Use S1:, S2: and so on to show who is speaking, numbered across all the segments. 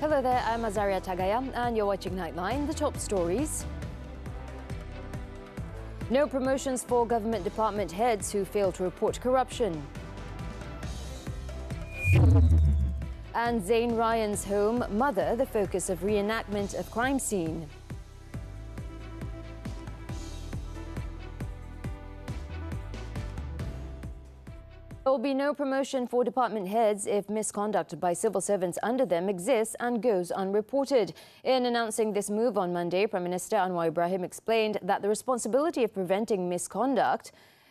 S1: Hello there, I'm Azaria Tagaya and you're watching Nightline. The top stories. No promotions for government department heads who fail to report corruption. And Zain Ryan's home, mother, the focus of reenactment of crime scene. There will be no promotion for department heads if misconduct by civil servants under them exists and goes unreported. In announcing this move on Monday, Prime Minister Anwar Ibrahim explained that the responsibility of preventing misconduct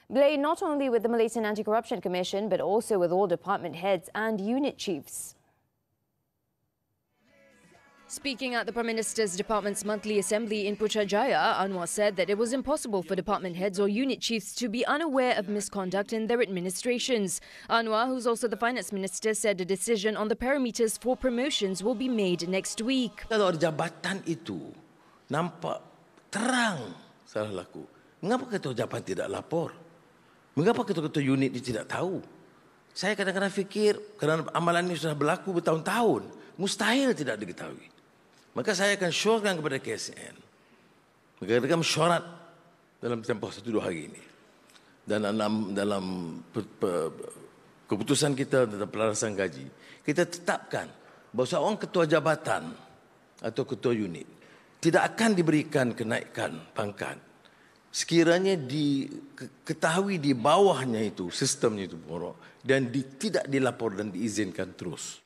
S1: lay not only with the Malaysian Anti-Corruption Commission but also with all department heads and unit chiefs. Speaking at the Prime Minister's Department's monthly assembly in Putrajaya, Anwar said that it was impossible for department heads or unit chiefs to be unaware of misconduct in their administrations. Anwar, who's also the Finance Minister, said a decision on the parameters for promotions will be made next week.
S2: Kalau ada jabatan itu nampak terang salah laku, mengapa ketua jabatan tidak lapor? Mengapa ketua-ketua unit ini tidak tahu? Saya kadang-kadang fikir kerana amalan ini sudah berlaku bertahun-tahun, mustahil tidak diketahui. Maka saya akan syorkan kepada KSN. Mereka mesyuarat dalam tempoh 1-2 hari ini. Dan dalam keputusan kita tentang pelarasan gaji, kita tetapkan bahawa seorang ketua jabatan atau ketua unit tidak akan diberikan kenaikan pangkat sekiranya diketahui di bawahnya itu, sistemnya itu borok dan tidak dilapor dan diizinkan terus.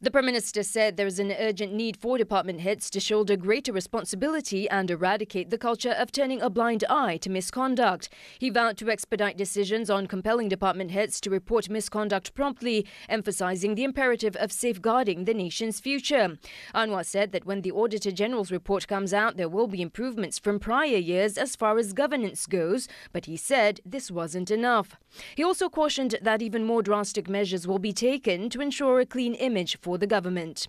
S1: The Prime Minister said there is an urgent need for department heads to shoulder greater responsibility and eradicate the culture of turning a blind eye to misconduct. He vowed to expedite decisions on compelling department heads to report misconduct promptly, emphasising the imperative of safeguarding the nation's future. Anwar said that when the Auditor General's report comes out, there will be improvements from prior years as far as governance goes, but he said this wasn't enough. He also cautioned that even more drastic measures will be taken to ensure a clean image for the government.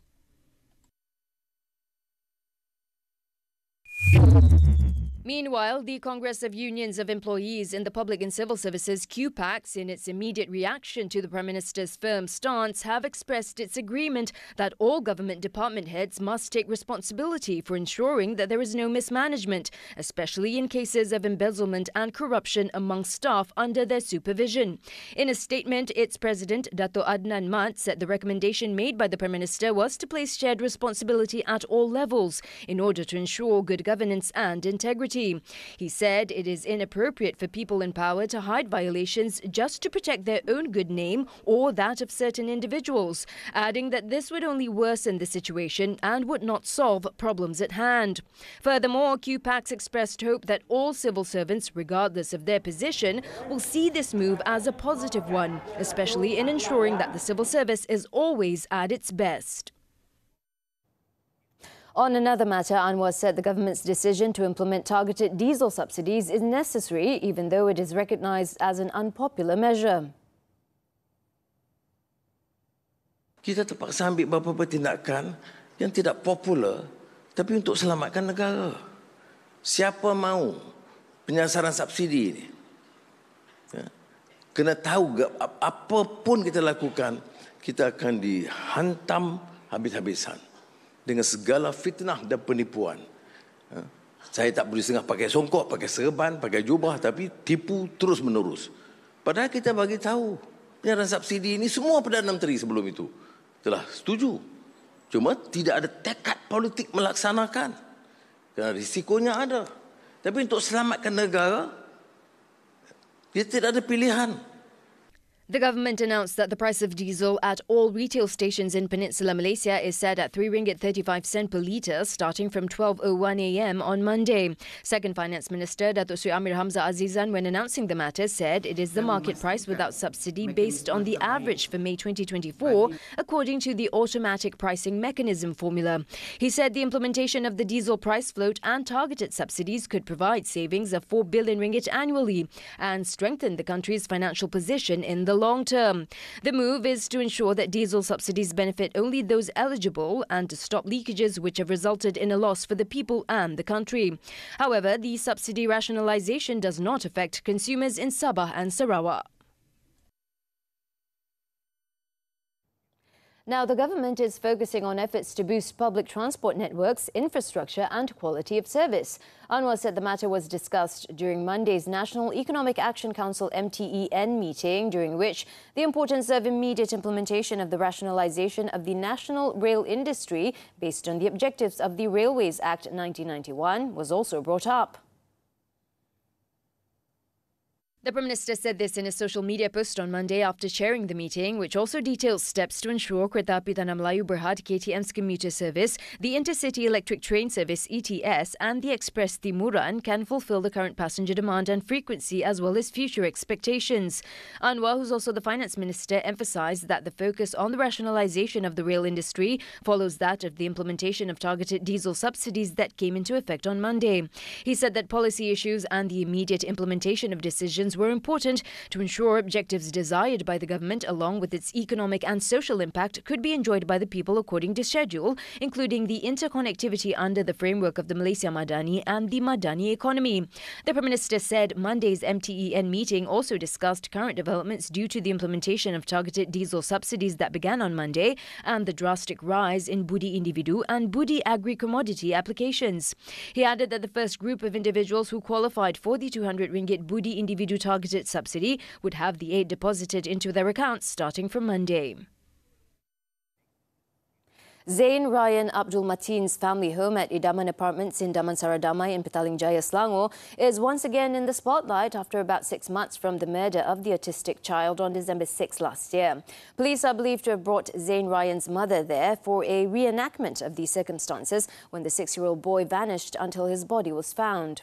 S1: Meanwhile, the Congress of Unions of Employees in the Public and Civil Services, QPACs, in its immediate reaction to the Prime Minister's firm stance, have expressed its agreement that all government department heads must take responsibility for ensuring that there is no mismanagement, especially in cases of embezzlement and corruption among staff under their supervision. In a statement, its president, Dato Adnan Mat, said the recommendation made by the Prime Minister was to place shared responsibility at all levels in order to ensure good governance and integrity. He said it is inappropriate for people in power to hide violations just to protect their own good name or that of certain individuals, adding that this would only worsen the situation and would not solve problems at hand. Furthermore, QPACs expressed hope that all civil servants, regardless of their position, will see this move as a positive one, especially in ensuring that the civil service is always at its best. On another matter, Anwar said the government's decision to implement targeted diesel subsidies is necessary, even though it is recognised as an unpopular measure.
S2: Kita terpaksa ambil beberapa tindakan yang tidak popular, tapi untuk selamatkan negara. Siapa mahu penyasaran subsidi ini? Kena tahu apapun kita lakukan, kita akan dihantam habis-habisan dengan segala fitnah dan penipuan. Saya tak boleh setengah pakai songkok, pakai serban, pakai jubah, tapi tipu terus menerus. Padahal kita bagi tahu penyasaran subsidi ini semua Perdana Menteri sebelum itu telah setuju. Cuma tidak ada tekad politik melaksanakan. Kerana risikonya ada. Tapi untuk selamatkan negara, dia tidak ada pilihan.
S1: The government announced that the price of diesel at all retail stations in Peninsular Malaysia is set at RM3.35 per litre starting from 12:01 a.m. on Monday. Second Finance Minister Datuk Sri Amir Hamzah Azizan, when announcing the matter, said it is the market price without subsidy based on the average for May 2024 according to the automatic pricing mechanism formula. He said the implementation of the diesel price float and targeted subsidies could provide savings of 4 billion ringgit annually and strengthen the country's financial position in the long term. The move is to ensure that diesel subsidies benefit only those eligible and to stop leakages which have resulted in a loss for the people and the country. However, the subsidy rationalisation does not affect consumers in Sabah and Sarawak. Now, the government is focusing on efforts to boost public transport networks, infrastructure and quality of service. Anwar said the matter was discussed during Monday's National Economic Action Council MTEN meeting, during which the importance of immediate implementation of the rationalisation of the national rail industry based on the objectives of the Railways Act 1991 was also brought up. The Prime Minister said this in a social media post on Monday after chairing the meeting, which also details steps to ensure Kereta Api Tanah Melayu Berhad KTM's commuter service, the Intercity Electric Train Service ETS and the Express Timuran can fulfill the current passenger demand and frequency as well as future expectations. Anwar, who's also the Finance Minister, emphasised that the focus on the rationalisation of the rail industry follows that of the implementation of targeted diesel subsidies that came into effect on Monday. He said that policy issues and the immediate implementation of decisions were important to ensure objectives desired by the government along with its economic and social impact could be enjoyed by the people according to schedule, including the interconnectivity under the framework of the Malaysia Madani and the Madani economy. The Prime Minister said Monday's MTEN meeting also discussed current developments due to the implementation of targeted diesel subsidies that began on Monday and the drastic rise in Budi Individu and Budi Agri-Commodity applications. He added that the first group of individuals who qualified for the 200 ringgit Budi Individu targeted subsidy would have the aid deposited into their accounts starting from Monday. Zain Ryan Abdul Mateen's family home at Idaman Apartments in Damansara Damai in Petaling Jaya, Selangor is once again in the spotlight after about 6 months from the murder of the autistic child on December 6 last year. Police are believed to have brought Zain Ryan's mother there for a reenactment of these circumstances when the 6-year-old boy vanished until his body was found.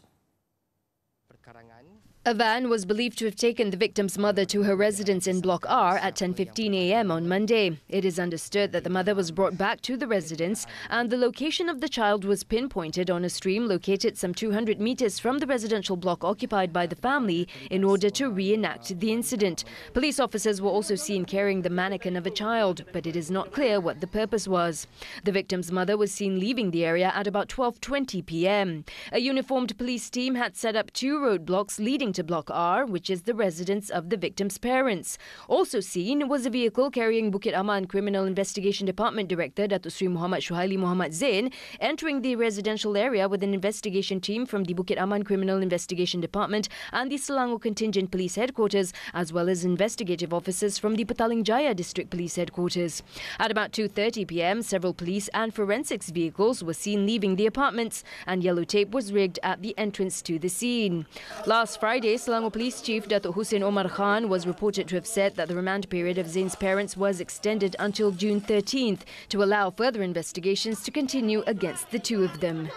S1: A van was believed to have taken the victim's mother to her residence in Block R at 10:15 a.m. on Monday. It is understood that the mother was brought back to the residence and the location of the child was pinpointed on a stream located some 200 meters from the residential block occupied by the family in order to reenact the incident. Police officers were also seen carrying the mannequin of a child, but it is not clear what the purpose was. The victim's mother was seen leaving the area at about 12:20 p.m. A uniformed police team had set up 2 roadblocks leading to Block R, which is the residence of the victim's parents. Also seen was a vehicle carrying Bukit Aman Criminal Investigation Department Director Datuk Sri Muhammad Shuhaili Muhammad Zain entering the residential area with an investigation team from the Bukit Aman Criminal Investigation Department and the Selangor Contingent Police Headquarters, as well as investigative officers from the Petaling Jaya District Police Headquarters. At about 2:30 p.m, several police and forensics vehicles were seen leaving the apartments and yellow tape was rigged at the entrance to the scene. Last Friday, Selangor Police Chief Datuk Hussein Omar Khan was reported to have said that the remand period of Zain's parents was extended until June 13th to allow further investigations to continue against the two of them.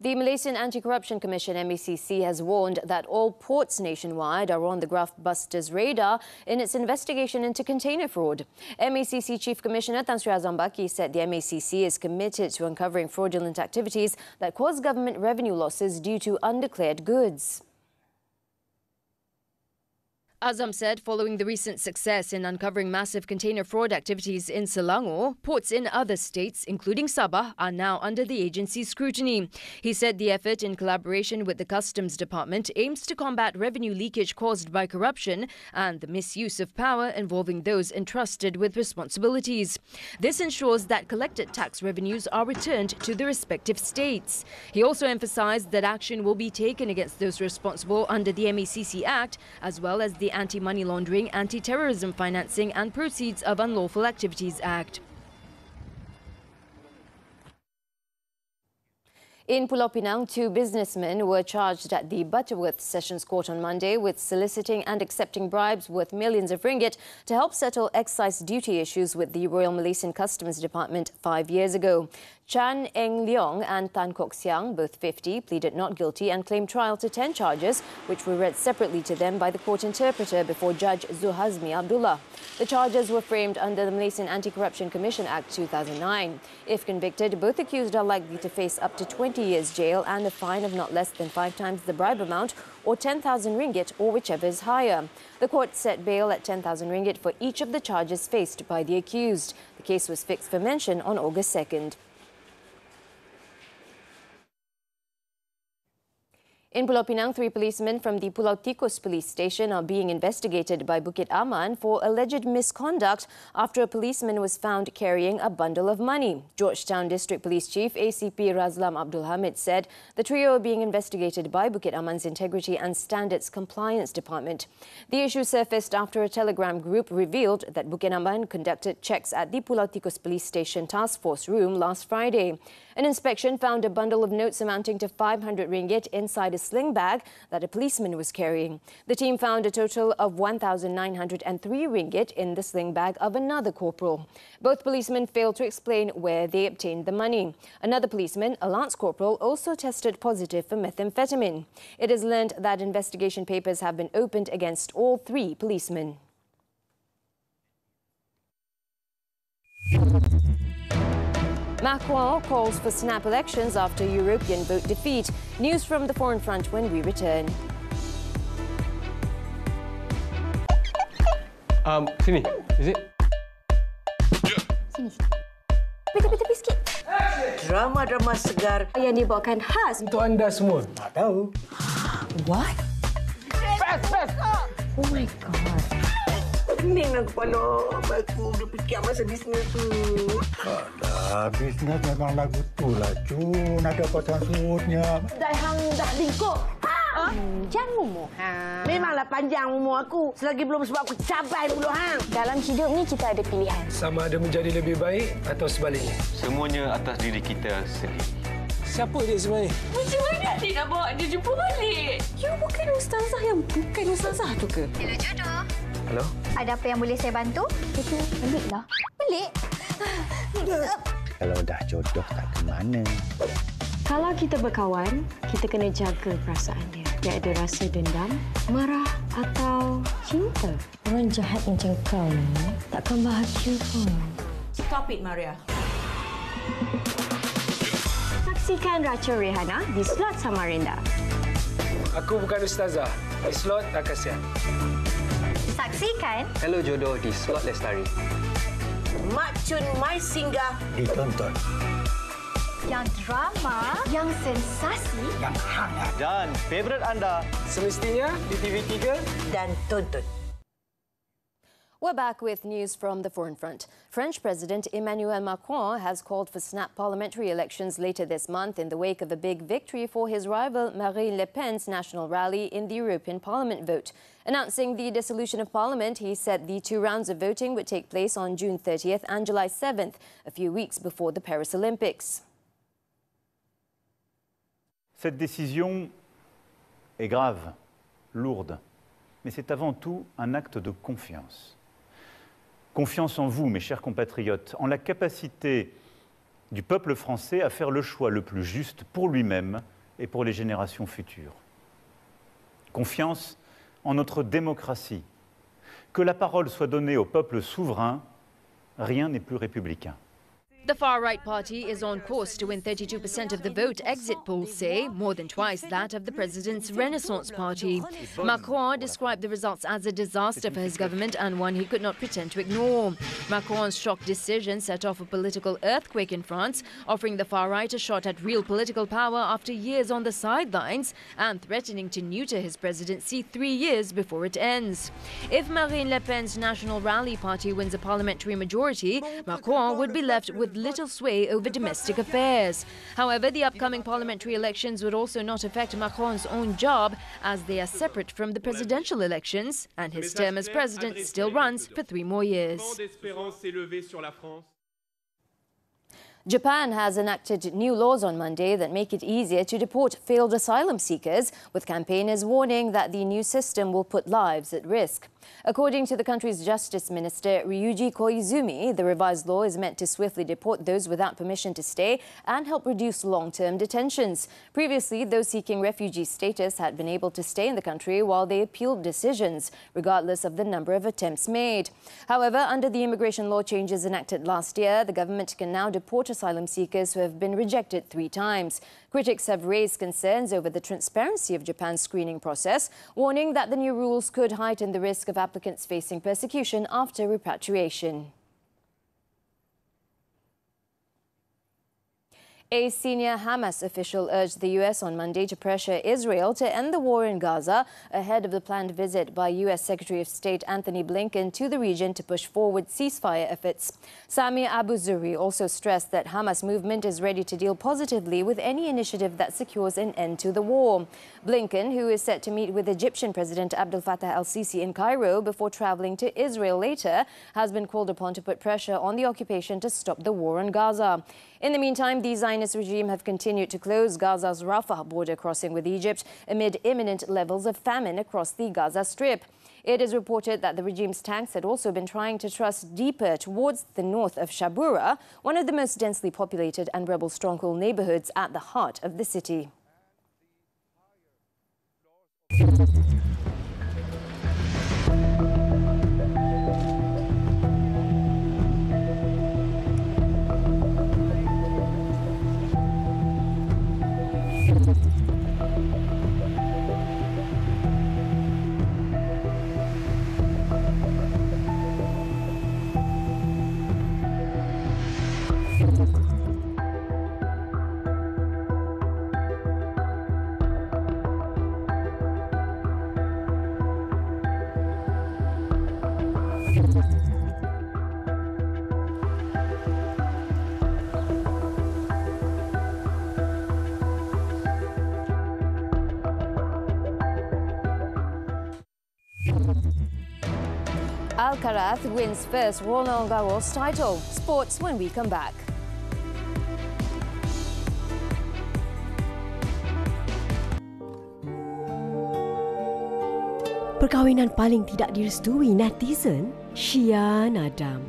S1: The Malaysian Anti-Corruption Commission MACC has warned that all ports nationwide are on the graft busters' radar in its investigation into container fraud. MACC Chief Commissioner Tan Sri Azam Baki said the MACC is committed to uncovering fraudulent activities that cause government revenue losses due to undeclared goods. Azam said following the recent success in uncovering massive container fraud activities in Selangor, ports in other states, including Sabah, are now under the agency's scrutiny. He said the effort, in collaboration with the Customs Department, aims to combat revenue leakage caused by corruption and the misuse of power involving those entrusted with responsibilities. This ensures that collected tax revenues are returned to the respective states. He also emphasised that action will be taken against those responsible under the MACC Act, as well as the Anti-Money Laundering, Anti-Terrorism Financing and Proceeds of Unlawful Activities Act. In Pulau Pinang, 2 businessmen were charged at the Butterworth Sessions Court on Monday with soliciting and accepting bribes worth millions of ringgit to help settle excise duty issues with the Royal Malaysian Customs Department 5 years ago. Chan Eng Leong and Tan Kok Siang, both 50, pleaded not guilty and claimed trial to 10 charges, which were read separately to them by the court interpreter before Judge Zuhazmi Abdullah. The charges were framed under the Malaysian Anti-Corruption Commission Act 2009. If convicted, both accused are likely to face up to 20 years jail and a fine of not less than 5 times the bribe amount or 10,000 ringgit or whichever is higher. The court set bail at 10,000 ringgit for each of the charges faced by the accused. The case was fixed for mention on August 2nd. In Pulau Pinang, 3 policemen from the Pulau Tikus police station are being investigated by Bukit Aman for alleged misconduct after a policeman was found carrying a bundle of money. Georgetown District Police Chief ACP Razlam Abdul Hamid said the trio are being investigated by Bukit Aman's Integrity and Standards Compliance Department. The issue surfaced after a telegram group revealed that Bukit Aman conducted checks at the Pulau Tikus police station task force room last Friday. An inspection found a bundle of notes amounting to 500 ringgit inside a sling bag that a policeman was carrying. The team found a total of 1,903 ringgit in the sling bag of another corporal. Both policemen failed to explain where they obtained the money. Another policeman, a lance corporal, also tested positive for methamphetamine. It is learned that investigation papers have been opened against all 3 policemen. Macron calls for snap elections after European vote defeat. News from the foreign front when we return.
S3: Sini, is it?
S4: Sini. Tepi sikit.
S5: Drama-drama segar
S4: Yang dibawakan khas.
S3: Untuk anda semua.
S5: tak tahu.
S4: What?
S3: Fast!
S4: Oh my God.
S5: Pening kepala aku dia fikir masa bisnes tu.
S6: Alah, bisnes memang lagu tu lah, Cun. Ada pasang-surutnya.
S4: Dah hang dah lingkup. Panjang umur.
S5: Memanglah panjang umur aku. Selagi belum sebab aku cabai dulu hang.
S4: Dalam hidup ni kita ada pilihan.
S3: Sama ada menjadi lebih baik atau sebaliknya.
S7: Semuanya atas diri kita sendiri.
S3: Siapa dia sebenarnya?
S8: Macam mana adik nak bawa dia jumpa balik?
S4: You bukan ustazah yang bukan ustazah tu ke?
S8: Hello, jodoh.
S3: Halo?
S8: Ada apa yang boleh saya bantu?
S4: Itu peliklah. Pelik?
S6: Kalau dah jodoh tak ke mana.
S4: Kalau kita berkawan, kita kena jaga perasaan dia. Dia ada rasa dendam, marah atau cinta. Orang jahat macam kau ni takkan bahagia pun.
S5: Stop it, Maria.
S4: Saksikan Rachel Rehana di slot Samarinda.
S3: Aku bukan ustazah. Di slot Akasia.
S8: Saksikan
S7: Hello jodoh di slot Lestari.
S5: Mak Cun mai singgah.
S6: Ditonton.
S8: yang drama, yang sensasi,
S6: Yang hangat.
S7: Dan favourite anda
S3: Semestinya di TV3.
S5: Dan tonton.
S1: We're back with news from the foreign front. French President Emmanuel Macron has called for snap parliamentary elections later this month in the wake of a big victory for his rival Marine Le Pen's national rally in the European Parliament vote. Announcing the dissolution of Parliament, he said the 2 rounds of voting would take place on June 30th and July 7th, a few weeks before the Paris Olympics.
S9: Cette décision est grave, lourde, mais c'est avant tout un acte de confiance. Confiance en vous, mes chers compatriotes, en la capacité du peuple français à faire le choix le plus juste pour lui-même et pour les générations futures. Confiance en notre démocratie. Que la parole soit donnée au peuple souverain, rien n'est plus républicain.
S1: The far-right party is on course to win 32% of the vote, exit polls say, more than twice that of the president's Renaissance Party. Macron described the results as a disaster for his government and one he could not pretend to ignore. Macron's shock decision set off a political earthquake in France, offering the far-right a shot at real political power after years on the sidelines and threatening to neuter his presidency 3 years before it ends. If Marine Le Pen's National Rally Party wins a parliamentary majority, Macron would be left with little sway over domestic affairs. However, the upcoming parliamentary elections would also not affect Macron's own job, as they are separate from the presidential elections, and his term as president still runs for 3 more years. Japan has enacted new laws on Monday that make it easier to deport failed asylum seekers, with campaigners warning that the new system will put lives at risk. According to the country's Justice Minister, Ryuji Koizumi, the revised law is meant to swiftly deport those without permission to stay and help reduce long-term detentions. Previously, those seeking refugee status had been able to stay in the country while they appealed decisions, regardless of the number of attempts made. However, under the immigration law changes enacted last year, the government can now deport asylum seekers who have been rejected 3 times. Critics have raised concerns over the transparency of Japan's screening process, warning that the new rules could heighten the risk of applicants facing persecution after repatriation. A senior Hamas official urged the U.S. on Monday to pressure Israel to end the war in Gaza ahead of the planned visit by U.S. Secretary of State Anthony Blinken to the region to push forward ceasefire efforts. Sami Abu Zuhri also stressed that Hamas movement is ready to deal positively with any initiative that secures an end to the war. Blinken, who is set to meet with Egyptian President Abdel Fattah al-Sisi in Cairo before travelling to Israel later, has been called upon to put pressure on the occupation to stop the war in Gaza. In the meantime, the Zionist regime have continued to close Gaza's Rafah border crossing with Egypt amid imminent levels of famine across the Gaza Strip. It is reported that the regime's tanks had also been trying to thrust deeper towards the north of Shabura, one of the most densely populated and rebel stronghold neighbourhoods at the heart of the city. Alcaraz wins first Roland Garros title. Sports when we come back.
S4: Perkahwinan paling tidak direstui netizen, Shia Nadam.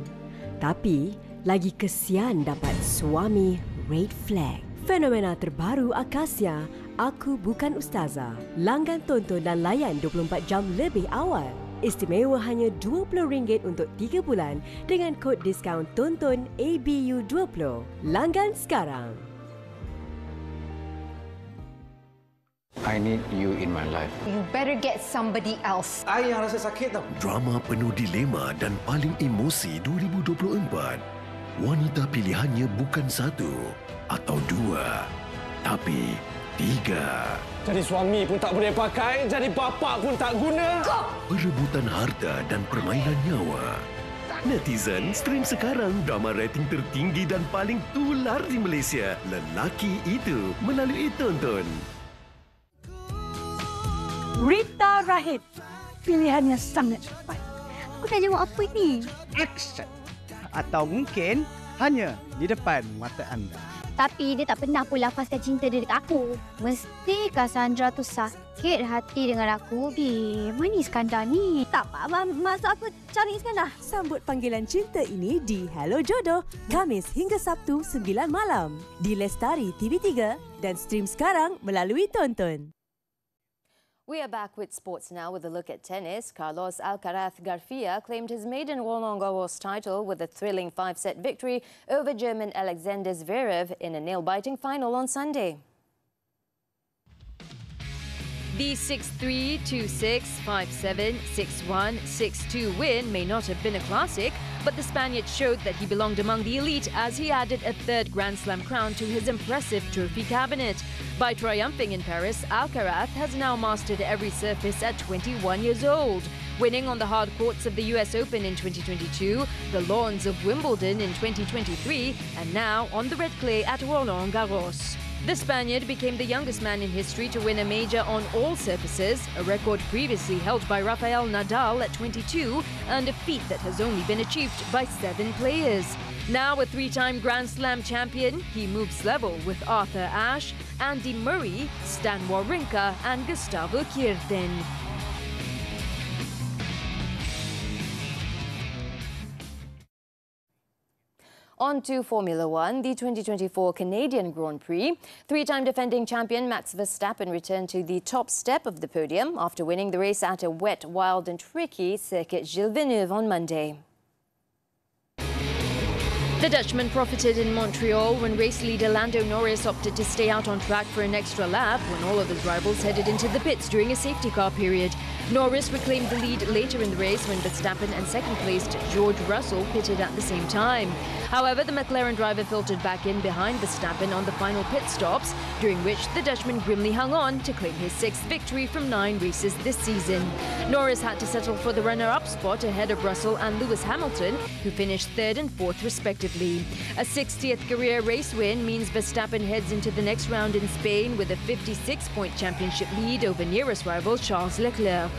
S4: Tapi, lagi kesian dapat suami red flag. Fenomena terbaru Akasia, Aku Bukan Ustazah. Langgan tonton dan layan 24 jam lebih awal. Istimewa hanya RM20 untuk 3 bulan dengan kod diskaun tonton ABU20. Langgan sekarang.
S10: I need you in my life.
S8: You better get somebody else.
S3: I yang rasa sakit tau.
S11: Drama penuh dilema dan paling emosi 2024. Wanita pilihannya bukan satu atau dua, tapi tiga.
S3: Jadi suami pun tak boleh pakai, jadi bapa pun tak guna.
S11: Perebutan harta dan permainan nyawa. Netizen, stream sekarang drama rating tertinggi dan paling tular di Malaysia. Lelaki Itu melalui tonton.
S12: Rita Rahid. Pilihannya sangat cepat.
S8: Aku nak jawab apa ini?
S12: Action. Atau mungkin hanya di depan mata anda.
S8: Tapi dia tak pernah pun lafazkan cinta dia dekat aku. Mesti Cassandra tu sakit hati dengan aku. Mana Iskandar ni? Tak apa, maksud aku cari Iskandar.
S13: Sambut panggilan cinta ini di Hello Jodoh, Khamis hingga Sabtu 9 malam. Di Lestari TV3 dan stream sekarang melalui tonton.
S1: We are back with sports now with a look at tennis. Carlos Alcaraz Garcia claimed his maiden Roland Garros title with a thrilling 5-set victory over German Alexander Zverev in a nail-biting final on Sunday. The 6-3, 2-6, 5-7, 6-1, 6-2 win may not have been a classic, but the Spaniard showed that he belonged among the elite as he added a third Grand Slam crown to his impressive trophy cabinet. By triumphing in Paris, Alcaraz has now mastered every surface at 21 years old, winning on the hard courts of the US Open in 2022, the lawns of Wimbledon in 2023, and now on the red clay at Roland Garros. The Spaniard became the youngest man in history to win a major on all surfaces, a record previously held by Rafael Nadal at 22, and a feat that has only been achieved by 7 players. Now a 3-time Grand Slam champion, he moves level with Arthur Ashe, Andy Murray, Stan Wawrinka and Gustavo Kuerten. On to Formula One, the 2024 Canadian Grand Prix. 3-time defending champion Max Verstappen returned to the top step of the podium after winning the race at a wet, wild and tricky circuit Gilles Villeneuve on Monday. The Dutchman profited in Montreal when race leader Lando Norris opted to stay out on track for an extra lap when all of his rivals headed into the pits during a safety car period. Norris reclaimed the lead later in the race when Verstappen and second-placed George Russell pitted at the same time. However, the McLaren driver filtered back in behind Verstappen on the final pit stops, during which the Dutchman grimly hung on to claim his 6th victory from 9 races this season. Norris had to settle for the runner-up spot ahead of Russell and Lewis Hamilton, who finished 3rd and 4th respectively. A 60th career race win means Verstappen heads into the next round in Spain with a 56-point championship lead over nearest rival Charles Leclerc.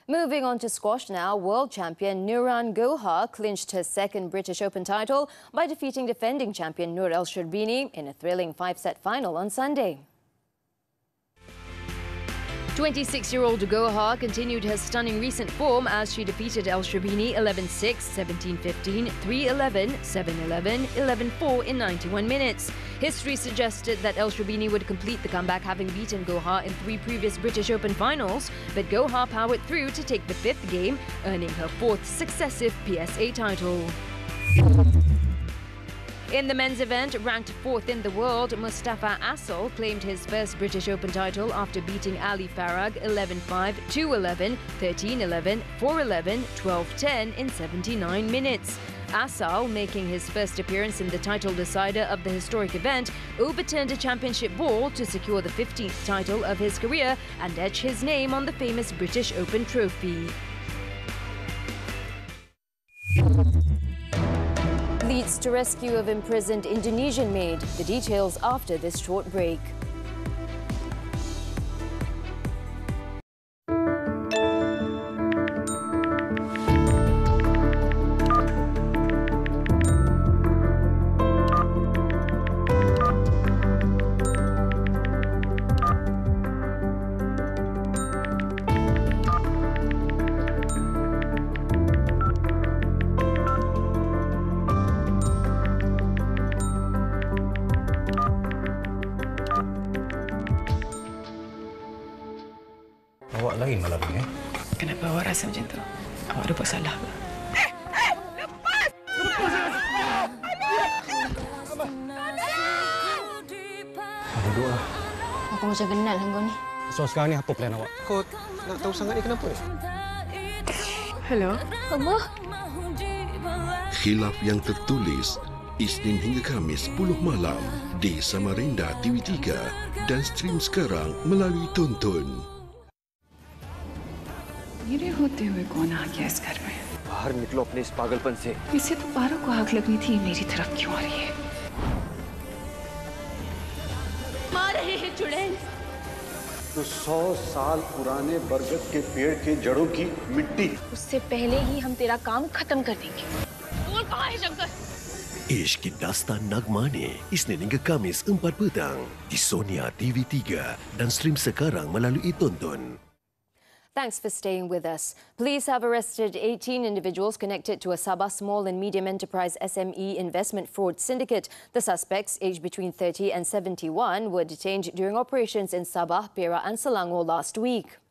S14: Moving on to squash now, world champion Nuran Gohar clinched her 2nd British Open title by defeating defending champion Noor El Sherbini in a thrilling 5-set final on Sunday.
S1: 26-year-old Gohar continued her stunning recent form as she defeated El Sherbini 11-6, 17-15, 3-11, 7-11, 11-4 in 91 minutes. History suggested that El Sherbini would complete the comeback, having beaten Gohar in 3 previous British Open finals, but Gohar powered through to take the 5th game, earning her 4th successive PSA title. In the men's event, ranked 4th in the world, Mustafa Assal claimed his first British Open title after beating Ali Farag 11-5, 2-11, 13-11, 4-11, 12-10 in 79 minutes. Assal, making his first appearance in the title decider of the historic event, overturned a championship ball to secure the 15th title of his career and etch his name on the famous British Open trophy.
S14: Leads to rescue of imprisoned Indonesian maid. The details after this short break.
S15: Awak lain malam ni, eh?
S16: Kenapa awak rasa macam tu? Awak ada buat salah ke?
S15: Lepas! Duduklah.
S8: Aku macam kenal dengan kau ni.
S15: So sekarang ni apa plan awak? Kau nak tahu sangat ni kenapa ni?
S16: Hello?
S8: Abah?
S11: Khilaf yang tertulis, Isnin hingga Khamis 10 malam di Samarinda TV3 dan stream sekarang melalui Tonton.
S16: मेरे होते हुए कौन आ गया इस घर में?
S7: बाहर निकलो अपने इस पागलपन से।
S16: इसे तो बारों को आग लगनी थी, मेरी तरफ क्यों आ रही है?
S17: मार रहे हैं चुड़ैल।
S18: तो 100 साल पुराने बरगद के पेड़ के जड़ों की मिट्टी।
S17: उससे पहले ही हम तेरा काम खत्म कर देंगे। बोल कहाँ है Shankar?
S11: Ishq Dastan Nagmane, Isnin hingga Khamis 4 petang di Sonia TV3 dan stream sekarang melalui Tonton.
S14: Thanks for staying with us. Police have arrested 18 individuals connected to a Sabah small and medium enterprise SME investment fraud syndicate. The suspects, aged between 30 and 71, were detained during operations in Sabah, Perak and Selangor last week.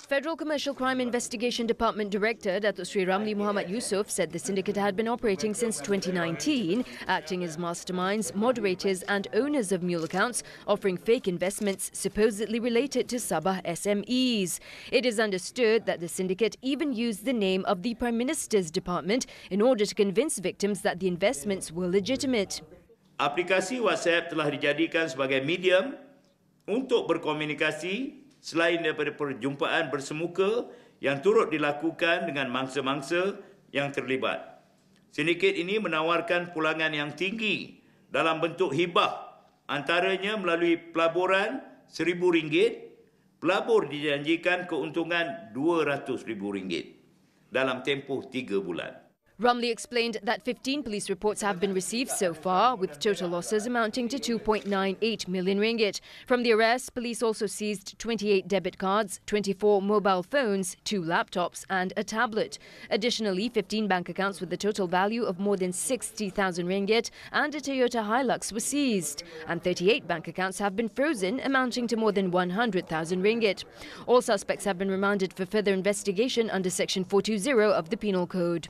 S1: Federal Commercial Crime Investigation Department Director Datuk Sri Ramli Muhammad Yusof said the syndicate had been operating since 2019, acting as masterminds, moderators and owners of mule accounts, offering fake investments supposedly related to Sabah SMEs. It is understood that the syndicate even used the name of the Prime Minister's department in order to convince victims that the investments were legitimate.
S19: Aplikasi WhatsApp telah dijadikan sebagai medium untuk berkomunikasi selain daripada perjumpaan bersemuka yang turut dilakukan dengan mangsa-mangsa yang terlibat. Sindiket ini menawarkan pulangan yang tinggi dalam bentuk hibah, antaranya melalui pelaburan RM1,000, pelabur dijanjikan keuntungan RM200,000 dalam tempoh 3 bulan.
S1: Rumley explained that 15 police reports have been received so far, with total losses amounting to 2.98 million ringgit. From the arrest, police also seized 28 debit cards, 24 mobile phones, 2 laptops and a tablet. Additionally, 15 bank accounts with a total value of more than 60,000 ringgit and a Toyota Hilux were seized. And 38 bank accounts have been frozen, amounting to more than 100,000 ringgit. All suspects have been remanded for further investigation under Section 420 of the Penal Code.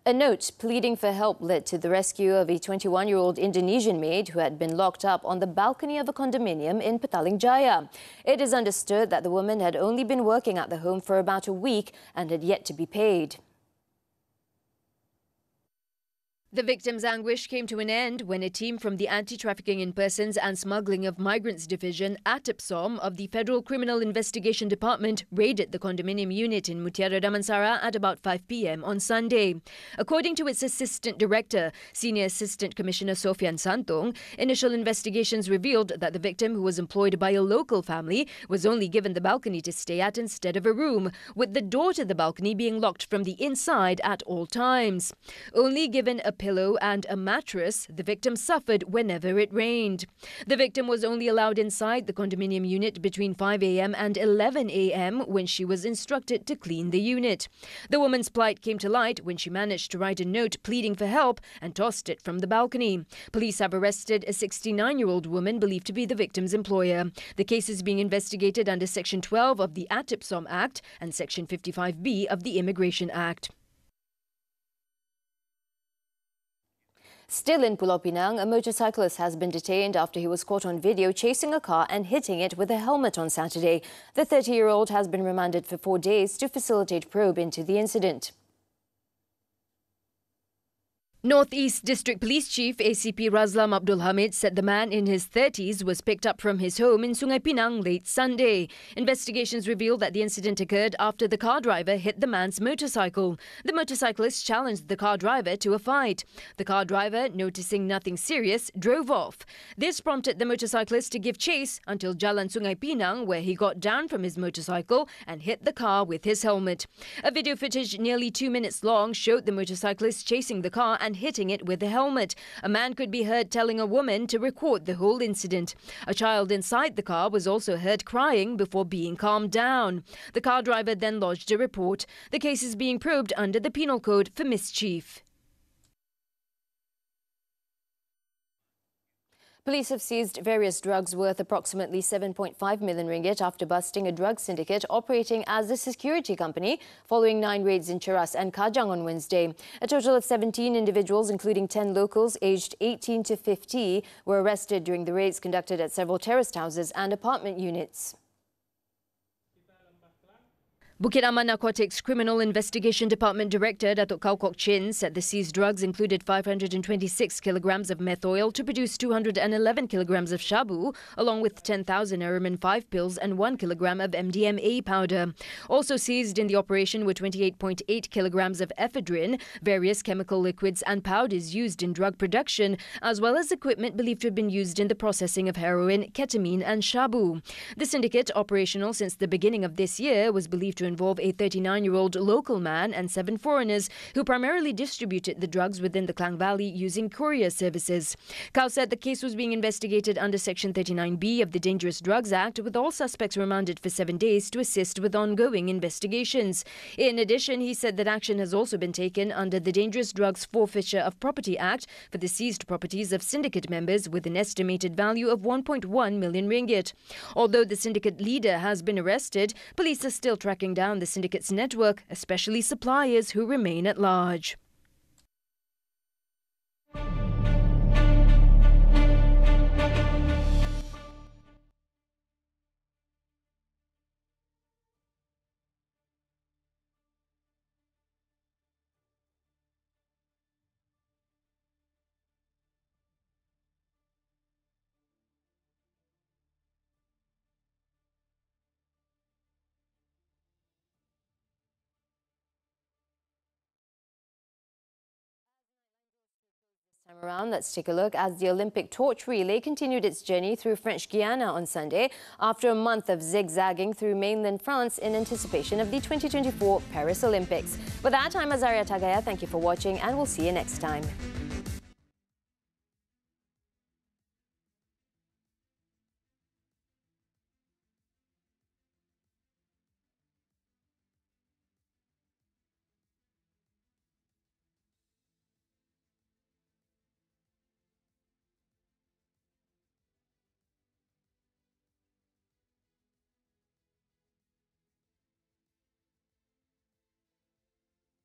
S14: A note pleading for help led to the rescue of a 21-year-old Indonesian maid who had been locked up on the balcony of a condominium in Petaling Jaya. It is understood that the woman had only been working at the home for about a week and had yet to be paid.
S1: The victim's anguish came to an end when a team from the Anti-Trafficking in Persons and Smuggling of Migrants Division, ATIPSOM, of the Federal Criminal Investigation Department raided the condominium unit in Mutiara Damansara at about 5 p.m. on Sunday. According to its Assistant Director, Senior Assistant Commissioner Sofian Santong, initial investigations revealed that the victim, who was employed by a local family, was only given the balcony to stay at instead of a room, with the door to the balcony being locked from the inside at all times. Only given a pillow and a mattress, the victim suffered whenever it rained. The victim was only allowed inside the condominium unit between 5 a.m. and 11 a.m. when she was instructed to clean the unit. The woman's plight came to light when she managed to write a note pleading for help and tossed it from the balcony. Police have arrested a 69-year-old woman believed to be the victim's employer. The case is being investigated under Section 12 of the ATIPSOM Act and Section 55B of the Immigration Act.
S14: Still in Pulau Pinang, a motorcyclist has been detained after he was caught on video chasing a car and hitting it with a helmet on Saturday. The 30-year-old has been remanded for 4 days to facilitate probe into the incident.
S1: North East District Police Chief ACP Razlam Abdul Hamid said the man in his 30s was picked up from his home in Sungai Pinang late Sunday. Investigations revealed that the incident occurred after the car driver hit the man's motorcycle. The motorcyclist challenged the car driver to a fight. The car driver, noticing nothing serious, drove off. This prompted the motorcyclist to give chase until Jalan Sungai Pinang, where he got down from his motorcycle and hit the car with his helmet. A video footage nearly 2 minutes long showed the motorcyclist chasing the car and hitting it with a helmet. A man could be heard telling a woman to record the whole incident. A child inside the car was also heard crying before being calmed down. The car driver then lodged a report. The case is being probed under the Penal Code for mischief.
S14: Police have seized various drugs worth approximately 7.5 million ringgit after busting a drug syndicate operating as a security company following 9 raids in Cheras and Kajang on Wednesday. A total of 17 individuals, including 10 locals aged 18 to 50, were arrested during the raids conducted at several terraced houses and apartment units.
S1: Bukit Aman Narcotics Criminal Investigation Department Director Datuk Kau Kok Chin said the seized drugs included 526 kilograms of meth oil to produce 211 kilograms of shabu, along with 10,000 Aramin 5 pills and 1 kilogram of MDMA powder. Also seized in the operation were 28.8 kilograms of ephedrine, various chemical liquids and powders used in drug production, as well as equipment believed to have been used in the processing of heroin, ketamine and shabu. The syndicate, operational since the beginning of this year, was believed to involve a 39-year-old local man and 7 foreigners who primarily distributed the drugs within the Klang Valley using courier services. Kau said the case was being investigated under Section 39B of the Dangerous Drugs Act, with all suspects remanded for 7 days to assist with ongoing investigations. In addition, he said that action has also been taken under the Dangerous Drugs Forfeiture of Property Act for the seized properties of syndicate members with an estimated value of 1.1 million ringgit. Although the syndicate leader has been arrested, police are still tracking down the syndicate's network, especially suppliers who remain at large.
S14: Around, let's take a look as the Olympic torch relay continued its journey through French Guiana on Sunday after a month of zigzagging through mainland France in anticipation of the 2024 Paris Olympics. With that, I'm Azaria Tagaya. Thank you for watching and we'll see you next time.